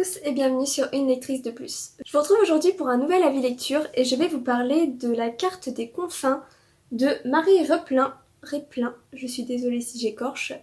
tous et bienvenue sur Une lectrice de plus. Je vous retrouve aujourd'hui pour un nouvel avis lecture et je vais vous parler de La carte des confins de Marie Replin, je suis désolée si j'écorche,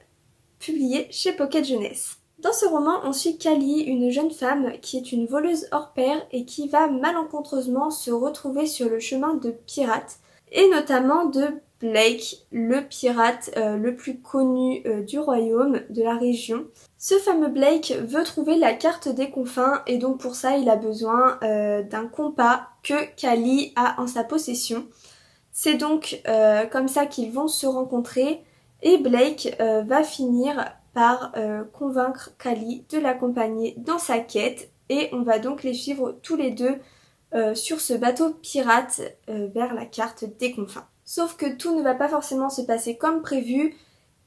publié chez Pocket Jeunesse. Dans ce roman, on suit Callie, une jeune femme qui est une voleuse hors pair et qui va malencontreusement se retrouver sur le chemin de pirates, et notamment de Blake, le pirate le plus connu du royaume, de la région. Ce fameux Blake veut trouver la carte des confins et donc pour ça il a besoin d'un compas que Callie a en sa possession. C'est donc comme ça qu'ils vont se rencontrer et Blake va finir par convaincre Callie de l'accompagner dans sa quête et on va donc les suivre tous les deux sur ce bateau pirate vers la carte des confins. Sauf que tout ne va pas forcément se passer comme prévu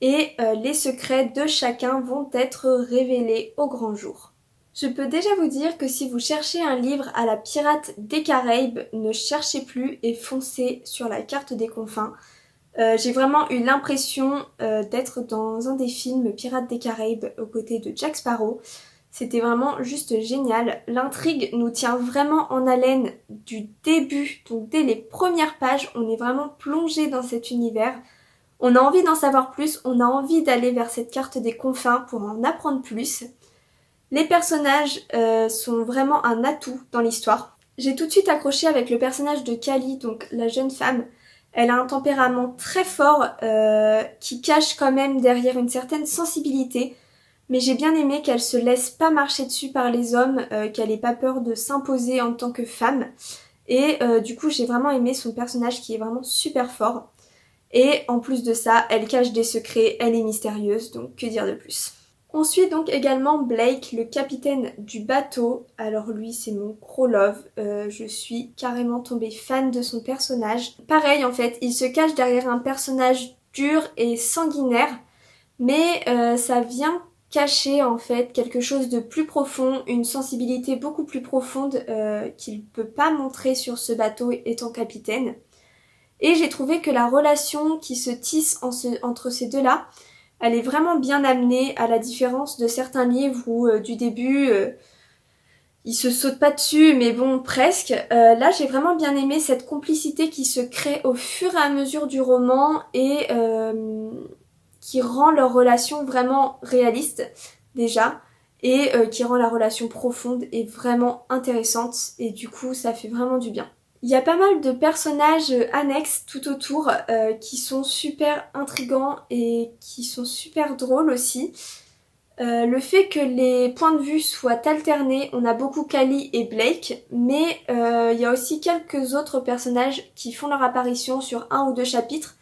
et les secrets de chacun vont être révélés au grand jour. Je peux déjà vous dire que si vous cherchez un livre à la Pirate des Caraïbes, ne cherchez plus et foncez sur la carte des confins. J'ai vraiment eu l'impression d'être dans un des films Pirates des Caraïbes aux côtés de Jack Sparrow. C'était vraiment juste génial. L'intrigue nous tient vraiment en haleine du début, donc dès les premières pages, on est vraiment plongé dans cet univers. On a envie d'en savoir plus, on a envie d'aller vers cette carte des confins pour en apprendre plus. Les personnages sont vraiment un atout dans l'histoire. J'ai tout de suite accroché avec le personnage de Callie, donc la jeune femme. Elle a un tempérament très fort qui cache quand même derrière une certaine sensibilité. Mais j'ai bien aimé qu'elle se laisse pas marcher dessus par les hommes, qu'elle ait pas peur de s'imposer en tant que femme. Et du coup j'ai vraiment aimé son personnage qui est vraiment super fort. Et en plus de ça, elle cache des secrets, elle est mystérieuse, donc que dire de plus. On suit donc également Blake, le capitaine du bateau. Alors lui, c'est mon gros love. Je suis carrément tombée fan de son personnage. Pareil en fait, il se cache derrière un personnage dur et sanguinaire, mais ça vient cacher en fait quelque chose de plus profond, une sensibilité beaucoup plus profonde qu'il peut pas montrer sur ce bateau étant capitaine. Et j'ai trouvé que la relation qui se tisse entre ces deux-là, elle est vraiment bien amenée, à la différence de certains livres où du début ils se sautent pas dessus, mais bon presque. Là j'ai vraiment bien aimé cette complicité qui se crée au fur et à mesure du roman et qui rend leur relation vraiment réaliste déjà et qui rend la relation profonde et vraiment intéressante et du coup ça fait vraiment du bien. Il y a pas mal de personnages annexes tout autour qui sont super intrigants et qui sont super drôles aussi. Le fait que les points de vue soient alternés, on a beaucoup Callie et Blake, mais il y a aussi quelques autres personnages qui font leur apparition sur un ou deux chapitres.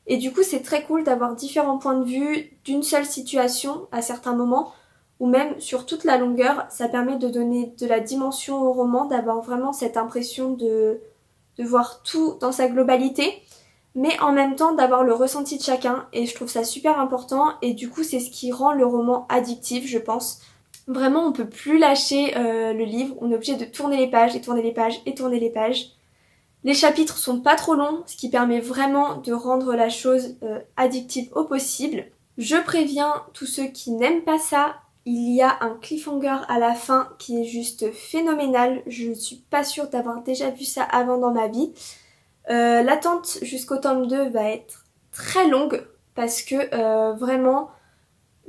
Et du coup c'est très cool d'avoir différents points de vue d'une seule situation à certains moments, ou même sur toute la longueur. Ça permet de donner de la dimension au roman, d'avoir vraiment cette impression de voir tout dans sa globalité, mais en même temps d'avoir le ressenti de chacun, et je trouve ça super important, et du coup c'est ce qui rend le roman addictif, je pense. Vraiment on peut plus lâcher le livre, on est obligé de tourner les pages, et tourner les pages, et tourner les pages. Les chapitres sont pas trop longs, ce qui permet vraiment de rendre la chose addictive au possible. Je préviens tous ceux qui n'aiment pas ça, il y a un cliffhanger à la fin qui est juste phénoménal. Je ne suis pas sûre d'avoir déjà vu ça avant dans ma vie. L'attente jusqu'au tome 2 va être très longue parce que vraiment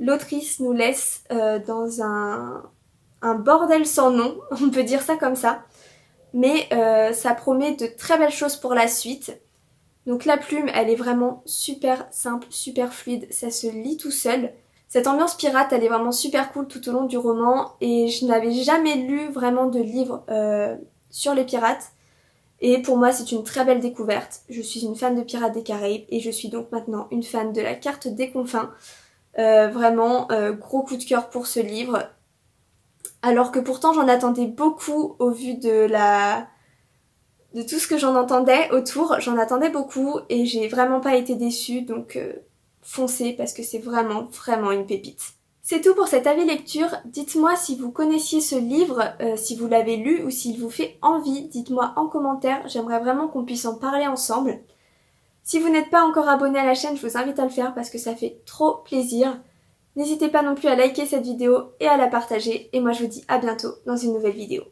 l'autrice nous laisse dans un bordel sans nom, on peut dire ça comme ça. Mais ça promet de très belles choses pour la suite. Donc la plume, elle est vraiment super simple, super fluide, ça se lit tout seul. Cette ambiance pirate, elle est vraiment super cool tout au long du roman et je n'avais jamais lu vraiment de livre sur les pirates. Et pour moi, c'est une très belle découverte. Je suis une fan de Pirates des Caraïbes et je suis donc maintenant une fan de la carte des confins. Vraiment, gros coup de cœur pour ce livre. Alors que pourtant, j'en attendais beaucoup au vu de tout ce que j'en entendais autour. J'en attendais beaucoup et j'ai vraiment pas été déçue. Donc foncez parce que c'est vraiment, vraiment une pépite. C'est tout pour cet avis lecture. Dites-moi si vous connaissiez ce livre, si vous l'avez lu ou s'il vous fait envie. Dites-moi en commentaire, j'aimerais vraiment qu'on puisse en parler ensemble. Si vous n'êtes pas encore abonné à la chaîne, je vous invite à le faire parce que ça fait trop plaisir. N'hésitez pas non plus à liker cette vidéo et à la partager. Et moi je vous dis à bientôt dans une nouvelle vidéo.